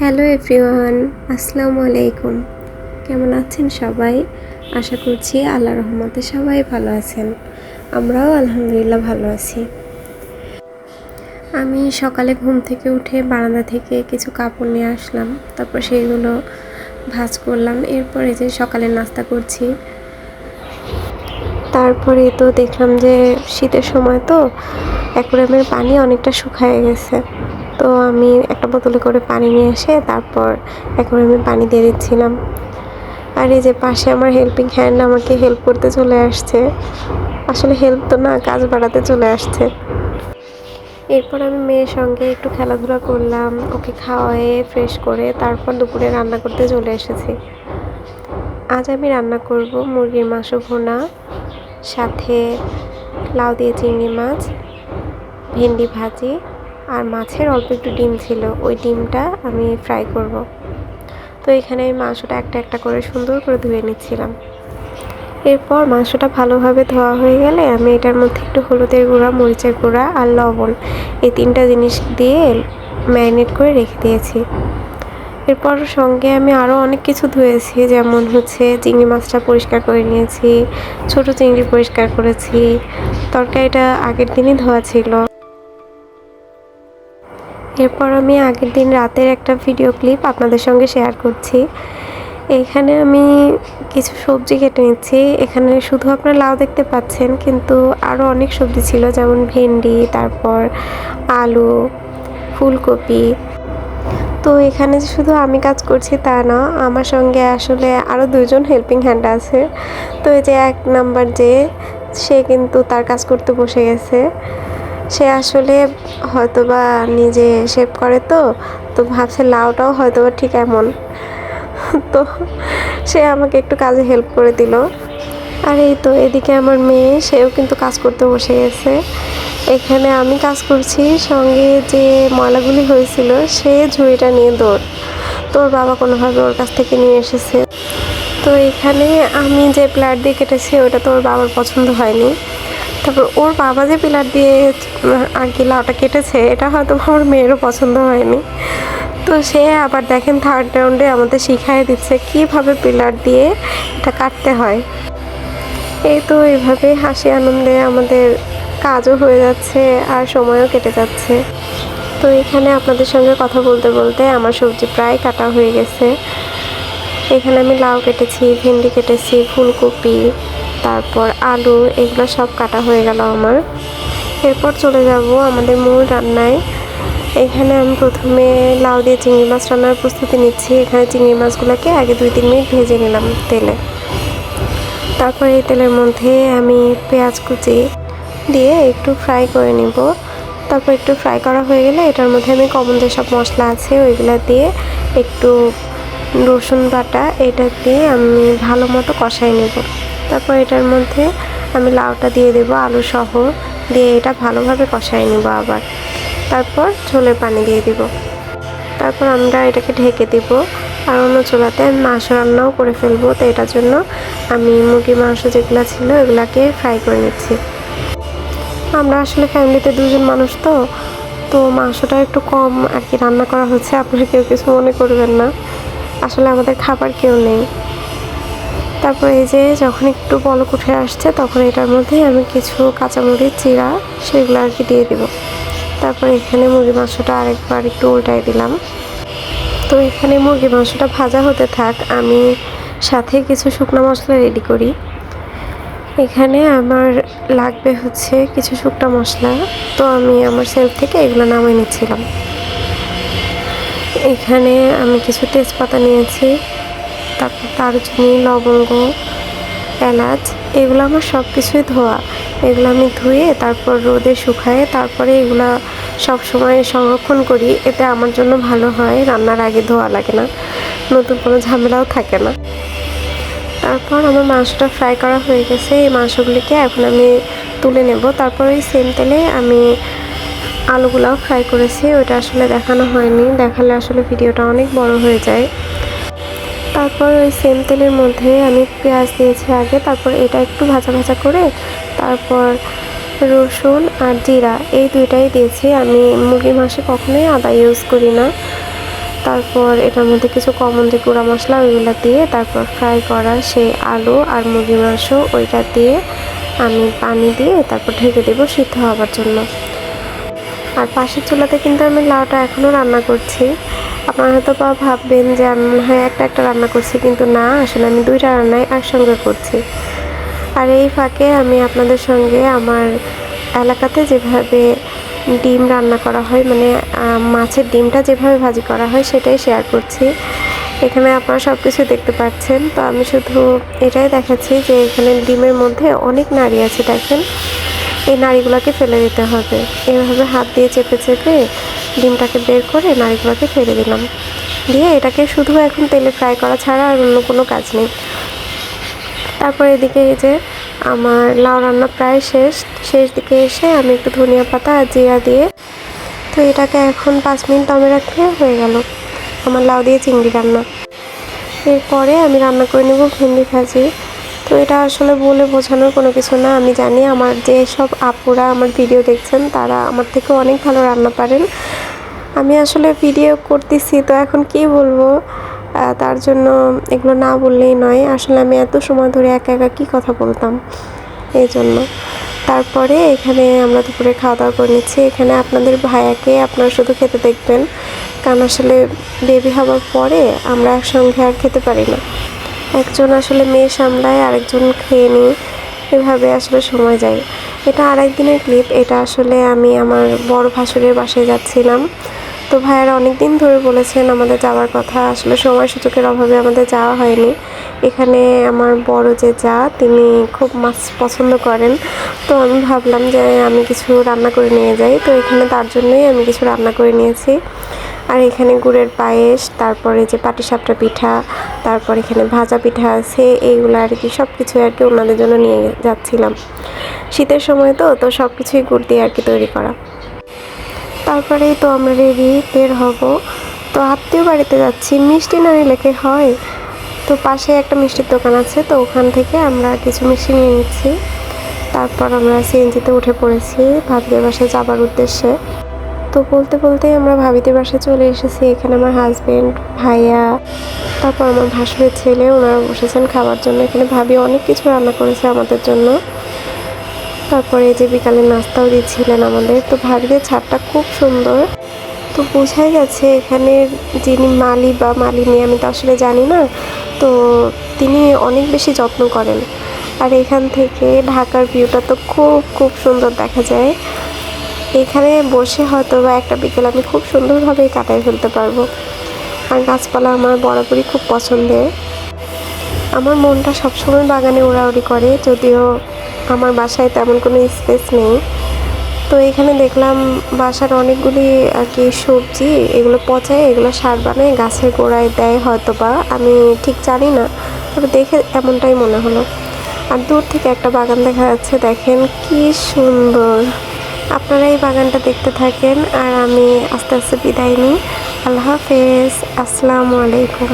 Hello everyone, আসসালামু আলাইকুম। কেমন আছেন সবাই? আশা করছি আল্লাহর রহমতে সবাই ভালো আছেন। আমরাও আলহামদুলিল্লাহ ভালো আছি। আমি সকালে ঘুম থেকে উঠে বারান্দা থেকে কিছু কাপড় নিয়ে আসলাম, তারপর সেইগুলো ভাঁজ করলাম। এরপরে যে সকালে নাস্তা করছি। তারপরে তো দেখলাম যে শীতের সময় তো অ্যাকুয়ারিয়ামের পানি অনেকটা শুকিয়ে গেছে। তো আমি একটা বোতলে করে পানি নিয়ে এসে তারপর অ্যাকুয়ারিয়ামে পানি দিয়ে দিচ্ছিলাম। আর এই যে পাশে আমার হেল্পিং হ্যান্ড আমাকে হেল্প করতে চলে আসছে। আসলে হেল্প তো না, কাজ বাড়াতে চলে আসছে। এরপর আমি মেয়ের সঙ্গে একটু খেলাধুলা করলাম, ওকে খাওয়ায়ে ফ্রেশ করে তারপর দুপুরে রান্না করতে চলে এসেছি। আজ আমি রান্না করব মুরগির মাংস ভুনা, সাথে লাউ দিয়ে চিংড়ি মাছ, ভেন্ডি ভাজি আর মাছের অল্প একটু ডিম ছিল, ওই ডিমটা আমি ফ্রাই করব। তো এখানে আমি মাংসটা একটা একটা করে সুন্দর করে ধুয়ে নিচ্ছিলাম। এরপর মাংসটা ভালোভাবে ধোয়া হয়ে গেলে আমি এটার মধ্যে একটু হলুদের গুঁড়া, মরিচের গুঁড়া আর লবণ, এই তিনটা জিনিস দিয়ে ম্যারিনেট করে রেখে দিয়েছি। এরপর সঙ্গে আমি আরও অনেক কিছু ধুয়েছি, যেমন চিংড়ি মাছটা পরিষ্কার করে নিয়েছি, ছোট চিংড়ি পরিষ্কার করেছি। তরকারিটা আগের দিনই ধোয়া ছিল। এরপর আমি আগের দিন রাতের একটা ভিডিও ক্লিপ আপনাদের সঙ্গে শেয়ার করছি। এখানে আমি কিছু সবজি কেটে নিচ্ছি। এখানে শুধু আপনারা লাউ দেখতে পাচ্ছেন, কিন্তু আরও অনেক সবজি ছিল, যেমন ভেন্ডি, তারপর আলু, ফুলকপি। তো এখানে যে শুধু আমি কাজ করছি তা না, আমার সঙ্গে আসলে আরও দুজন হেল্পিং হ্যান্ড আছে। তো এই যে 1 নাম্বার সে কিন্তু তার কাজ করতে বসে গেছে। সে আসলে হয়তোবা নিজে শেভ করে, তো ভাবছে লাউটাও হয়তোবা ঠিক এমন। তো সে আমাকে একটু কাজে হেল্প করে দিল। আর এই তো এদিকে আমার মেয়ে, সেও কিন্তু কাজ করতে বসে গেছে। এখানে আমি কাজ করছি, সঙ্গে যে ময়লাগুলি হয়েছিল সে ঝুড়িটা নিয়ে দৌড়। তোর বাবা কোনোভাবে ওর কাছ থেকে নিয়ে এসেছে। তো এখানে আমি যে প্লাট দিয়ে কেটেছি ওটা তো ওর বাবার পছন্দ হয়নি। তারপর ওর বাবা যে পিলার দিয়ে আর কি লাউটা কেটেছে, এটা হয়তো আমার মেয়েরও পছন্দ হয়নি। তো সে আবার দেখেন থার্ড রাউন্ডে আমাদের শিখিয়ে দিচ্ছে কীভাবে পিলার দিয়ে এটা কাটতে হয়। এই তো এইভাবে হাসি আনন্দে আমাদের কাজও হয়ে যাচ্ছে আর সময়ও কেটে যাচ্ছে। তো এখানে আপনাদের সঙ্গে কথা বলতে বলতে আমার সবজি প্রায় কাটা হয়ে গেছে। এখানে আমি লাউ কেটেছি, ভেন্ডি কেটেছি, ফুলকপি, তারপর আলু, এগুলো সব কাটা হয়ে গেল আমার। এরপর চলে যাব আমাদের মূল রান্নায়। এখানে আমি প্রথমে লাউ দিয়ে চিংড়ি মাছ রান্নার প্রস্তুতি নিচ্ছি। এখানে চিংড়ি মাছগুলোকে আগে 2-3 মিনিট ভেজে নিলাম তেলে। তারপর এই তেলের মধ্যে আমি পেঁয়াজ কুচি দিয়ে একটু ফ্রাই করে নিব। তারপর একটু ফ্রাই করা হয়ে গেলে এটার মধ্যে আমি কমন যেসব মশলা আছে ওইগুলো দিয়ে, একটু রসুন বাটা এটা দিয়ে আমি ভালো মতো কষাই নেব। তারপর এটার মধ্যে আমি লাউটা দিয়ে দেব আলু সহ, দিয়ে এটা ভালোভাবে কষাই নেব আবার। তারপর ঝোলের পানি দিয়ে দিব। তারপর আমরা এটাকে ঢেকে দিব। আর অন্য চুলাতে আমি মাংস রান্নাও করে ফেলবো। তো এটার জন্য আমি মুরগির মাংস যেগুলো ছিল এগুলাকে ফ্রাই করে নিচ্ছি। আমরা আসলে ফ্যামিলিতে 2 জন মানুষ, তো মাংসটা একটু কম আর কি রান্না করা হচ্ছে, আপনারা কেউ কিছু মনে করবেন না। আসলে আমাদের খাবার কেউ নেই। তারপর এই যে যখন একটু বলক উঠে আসছে তখন এটার মধ্যে আমি কিছু কাঁচামরিচ চিরা সেগুলো আর কি দিয়ে দিব। তারপর এখানে মুরগির মাংসটা আরেকবার একটু উল্টাই দিলাম। তো এখানে মুরগির মাংসটা ভাজা হতে থাক, আমি সাথে কিছু শুকনো মশলা রেডি করি। এখানে আমার লাগবে কিছু শুকনো মশলা, তো আমি আমার সেলফ থেকে এগুলো নামিয়ে নিচ্ছিলাম। এখানে আমি কিছু তেজপাতা নিয়েছি, তারপর দারুচিনি, লবঙ্গ, এলাচ, এগুলো আমার সব কিছুই ধোয়া। এগুলো আমি ধুয়ে তারপর রোদে শুকায়ে তারপরে এগুলো সব সময় সংরক্ষণ করি। এতে আমার জন্য ভালো হয়, রান্নার আগে ধোয়া লাগে না, নতুন কোনো ঝামেলাও থাকে না। তারপর আমার মাংসটা ফ্রাই করা হয়ে গেছে। এই মাংসগুলিকে এখন আমি তুলে নেব। তারপর ওই সেম তেলে আমি আলুগুলাও ফ্রাই করেছি, ওইটা আসলে দেখানো হয়নি, দেখালে আসলে ভিডিওটা অনেক বড় হয়ে যায়। তারপর ওই সেম তেলের মধ্যে আমি পেঁয়াজ দিয়েছি আগে, তারপর এটা একটু ভাজা ভাজা করে তারপর রসুন আর জিরা এই দুইটাই দিয়েছি। আমি মুরগির মাংসে কখনোই আদা ইউজ করি না। তারপর এটার মধ্যে কিছু কমন যে গুঁড়া মশলা ওইগুলো দিয়ে তারপর ফ্রাই করা সেই আলু আর মুরগির মাংস ওইটা দিয়ে আমি পানি দিয়ে তারপর ঢেকে দেবো সিদ্ধ হওয়ার জন্য। আর পাশের চুলাতে কিন্তু আমি লাউটা এখনও রান্না করছি। আপনারা হয়তো বা ভাববেন যে আমি মনে হয় একটা রান্না করছি, কিন্তু না, আসলে আমি 2টা রান্নাই একসঙ্গে করছি। আর এই ফাঁকে আমি আপনাদের সঙ্গে আমার এলাকাতে যেভাবে ডিম রান্না করা হয়, মানে মাছের ডিমটা যেভাবে ভাজি করা হয় সেটাই শেয়ার করছি। এখানে আপনারা সব কিছু দেখতে পাচ্ছেন। তো আমি শুধু এটাই দেখাচ্ছি যে এখানে ডিমের মধ্যে অনেক নাড়ি আছে, দেখেন। এই নাড়িগুলোকে ফেলে দিতে হবে। এভাবে হাত দিয়ে চেপে চেপে ডিমটাকে বের করে নাড়িগুলোকে ফেলে দিলাম। দিয়ে এটাকে শুধু এখন তেলে ফ্রাই করা ছাড়া আর অন্য কোনো কাজ নেই। তারপর এদিকে এই যে আমার লাউ রান্না প্রায় শেষ দিকে এসে আমি একটু ধনিয়া পাতা আর জিরা দিয়ে তো এটাকে এখন 5 মিনিট দমে রাখলে হয়ে গেল আমার লাউ দিয়ে চিংড়ি রান্না। এরপরে আমি রান্না করে নেব ভেন্ডি ভাজি। তো এটা আসলে বলে বোঝানোর কোনো কিছু না। আমি জানি আমার যে সব আপুরা আমার ভিডিও দেখছেন তারা আমার থেকে অনেক ভালো রান্না পারেন। আমি আসলে ভিডিও করতেছি তো এখন কি বলবো, তার জন্য এগুলো না বললেই নয়। আসলে আমি এত সময় ধরে একা একা কী কথা বলতাম, এই জন্য। তারপরে এখানে আমরা দুপুরে খাওয়া দাওয়া করে নিচ্ছি। এখানে আপনাদের ভাইয়াকে আপনারা শুধু খেতে দেখবেন, কারণ আসলে বেবি হওয়ার পরে আমরা একসঙ্গে আর খেতে পারি না। একজন আসলে মেয়ে সামলায়, আরেকজন খেয়ে নিই, এভাবে আসলে সময় যায়। এটা আরেকদিনের ক্লিপ। এটা আসলে আমি আমার বড় ভাসুরের বাসায় যাচ্ছিলাম। তো ভাইয়ারা অনেক দিন ধরে বলেছেন আমাদের যাওয়ার কথা, আসলে সময় সুযোগের অভাবে আমাদের যাওয়া হয়নি। এখানে আমার বড় যে যা, তিনি খুব মাছ পছন্দ করেন। তো আমি ভাবলাম যে আমি কিছু রান্না করে নিয়ে যাই। তো এখানে তার জন্যই আমি কিছু রান্না করে নিয়েছি। আর এখানে গুড়ের পায়েস, তারপরে যে পাটিসাপটা পিঠা, তারপর এখানে ভাজা পিঠা আছে, এইগুলো আর কি সব কিছু আর কি ওনাদের জন্য নিয়ে যাচ্ছিলাম। শীতের সময় তো সব কিছুই গুড় দিয়ে আর কি তৈরি করা। তারপরেই তো আমরা রেডি, বের হব। তো আত্মীয় বাড়িতে যাচ্ছি, মিষ্টি না নিলে কি হয়। তো পাশে একটা মিষ্টির দোকান আছে, তো ওখান থেকে আমরা কিছু মিষ্টি নিয়ে নিচ্ছি। তারপর আমরা সিএনজিতে উঠে পড়েছি ভাবিদের বাসায় যাবার উদ্দেশ্যে। তো বলতে বলতে আমরা ভাবিদের বাসায় চলে এসেছি। এখানে আমার হাজব্যান্ড, ভাইয়া, তারপর আমার ভাসুরের ছেলে, ওনারা বসেছেন খাবার জন্য। এখানে ভাবি অনেক কিছু রান্না করেছে আমাদের জন্য। তারপরে যে বিকালে নাস্তাও দিচ্ছিলেন আমাদের। তো ভাবিদের ছাদটা খুব সুন্দর। তো বোঝাই যাচ্ছে এখানে যিনি মালি বা মালিনী, আমি তো আসলে জানি না, তো তিনি অনেক বেশি যত্ন করেন। আর এখান থেকে ঢাকার ভিউটা তো খুব খুব সুন্দর দেখা যায়। এখানে বসে হয়তো বা একটা বিকেল আমি খুব সুন্দরভাবেই কাটাই ফেলতে পারবো। আর গাছপালা আমার বরাবরই খুব পছন্দের। আমার মনটা সবসময় বাগানে ওড়াউড়ি করে, যদিও আমার বাসায় তেমন কোনো স্পেস নেই। তো এখানে দেখলাম বাসার অনেকগুলি আর কি সবজি, এগুলো পচায়, এগুলো সার বানায় গাছের গোড়ায় দেয় হয়তো বা, আমি ঠিক জানি না, তবে দেখে এমনটাই মনে হলো। আর দূর থেকে একটা বাগান দেখা যাচ্ছে, দেখেন কি সুন্দর। আপনারা এই বাগানটা দেখতে থাকেন আর আমি আস্তে আস্তে বিদায় নিই। আল্লাহ হাফেজ, আসসালামু আলাইকুম।